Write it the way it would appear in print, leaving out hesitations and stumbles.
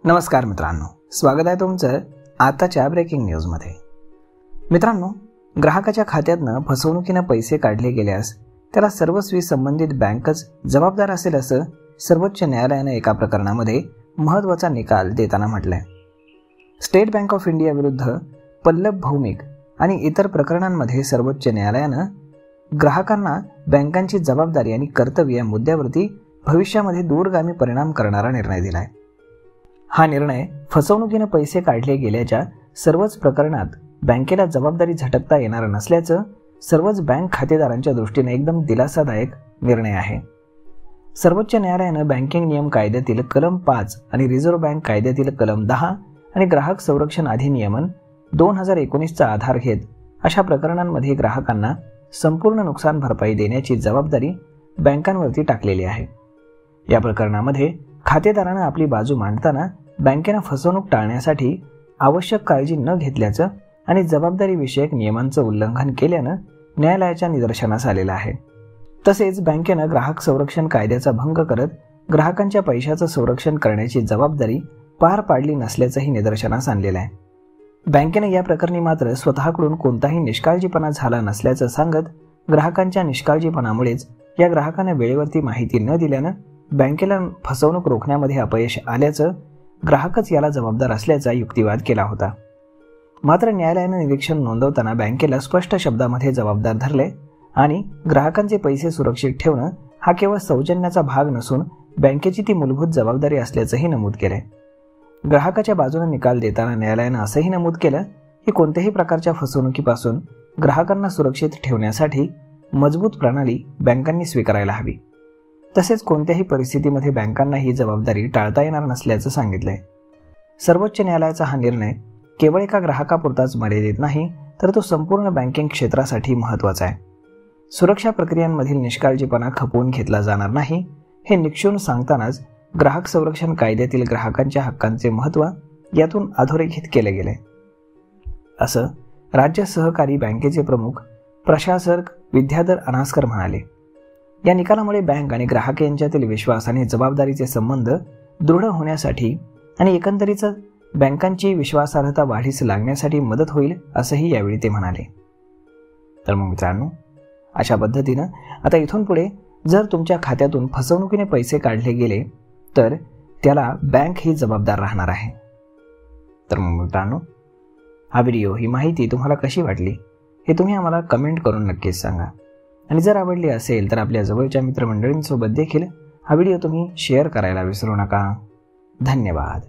नमस्कार मित्रांनो, स्वागत आहे तुमचं आताच्या ब्रेकिंग न्यूजमध्ये। मित्रांनो, ग्राहकाच्या खात्यातनं फसवणुकीने पैसे काढले गेल्यास त्याला सर्वस्वी संबंधित बँकच जबाबदार असेल असं सर्वोच्च न्यायालयाने एका प्रकरणामध्ये महत्त्वाचा निकाल देताना म्हटलंय। स्टेट बँक ऑफ इंडिया विरुद्ध पल्लव भौमिक आणि इतर प्रकरणांमध्ये सर्वोच्च न्यायालयानं ग्राहकांना बँकांची जबाबदारी आणि कर्तव्य या मुद्द्यावरती भविष्यामध्ये दूरगामी परिणाम करणारा निर्णय दिलाय। हा निर्णय फसवणुकीने पैसे काढले गेल्याच्या सर्वच प्रकरणात बँकेला जबाबदारी झटकता येणार नसल्याचं सर्वच बँक खातेदारांच्या दृष्टीने एकदम दिलासादायक निर्णय आहे। सर्वोच्च न्यायालयानं बँकिंग नियम कायद्यातील कलम 5 आणि रिझर्व्ह बँक कायद्यातील कलम 10 आणि ग्राहक संरक्षण अधिनियमन 2019चा आधार घेत अशा प्रकरणांमध्ये ग्राहकांना संपूर्ण नुकसान भरपाई देण्याची जबाबदारी बँकांवरती टाकलेली आहे। या प्रकरणामध्ये खातेदारांना आपली बाजू मांडताना बँकेनं फसवणूक टाळण्यासाठी आवश्यक काळजी न घेतल्याचं आणि जबाबदारी विषयक नियमांचं उल्लंघन केल्यानं न्यायालयाच्या निदर्शनास आलेलं आहे। तसेच बँकेनं ग्राहक संरक्षण कायद्याचा भंग करत ग्राहकांच्या पैशाचं संरक्षण करण्याची जबाबदारी पार पाडली नसल्याचंही निदर्शनास आणलेलं आहे। बँकेनं या प्रकरणी मात्र स्वतःकडून कोणताही निष्काळजीपणा झाला नसल्याचं सांगत ग्राहकांच्या निष्काळजीपणामुळेच या ग्राहकांना वेळेवरती माहिती न दिल्यानं बँकेला फसवणूक रोखण्यामध्ये अपयश आल्याचं ग्राहकच याला जबाबदार असल्याचा युक्तिवाद केला होता। मात्र न्यायालयानं निरीक्षण नोंदवताना बँकेला स्पष्ट शब्दामध्ये जबाबदार धरले आणि ग्राहकांचे पैसे सुरक्षित ठेवणं हा केवळ सौजन्याचा भाग नसून बँकेची ती मूलभूत जबाबदारी असल्याचंही नमूद केलंय। ग्राहकाच्या बाजूने निकाल देताना न्यायालयानं असंही नमूद केलं की कोणत्याही प्रकारच्या फसवणुकीपासून ग्राहकांना सुरक्षित ठेवण्यासाठी मजबूत प्रणाली बँकांनी स्वीकारायला हवी। तसेच कोणत्याही परिस्थितीमध्ये बँकांना ही जबाबदारी टाळता येणार नसल्याचं सांगितलंय। सर्वोच्च न्यायालयाचा हा निर्णय केवळ एका ग्राहकापुरताच मर्यादित नाही, तर तो संपूर्ण बँकिंग क्षेत्रासाठी महत्त्वाचा आहे। सुरक्षा प्रक्रियांमधील निष्काळजीपणा खपवून घेतला जाणार नाही हे निक्षून सांगतानाच ग्राहक संरक्षण कायद्यातील ग्राहकांच्या हक्कांचे महत्त्व यातून अधोरेखित केले गेले असं राज्य सहकारी बँकेचे प्रमुख प्रशासक विद्याधर अनास्कर म्हणाले। या निकालामुळे बँक आणि ग्राहक यांच्यातील विश्वास आणि जबाबदारीचे संबंध दृढ होण्यासाठी आणि एकंदरीत बँकांची विश्वासार्हता वाढीस लागण्यासाठी मदत होईल असंही यावेळी ते म्हणाले। तर मग मित्रांनो, अशा पद्धतीनं आता इथून पुढे जर तुमच्या खात्यातून फसवणुकीने पैसे काढले गेले तर त्याला बँक ही जबाबदार राहणार आहे। तर मग मित्रांनो, हा व्हिडिओ ही माहिती तुम्हाला कशी वाटली हे तुम्ही आम्हाला कमेंट करून नक्कीच सांगा आणि जर आवडली असेल तर आपल्या जवळच्या मित्रमंडळींसोबत देखील हा व्हिडिओ तुम्ही शेअर करायला विसरू नका। धन्यवाद।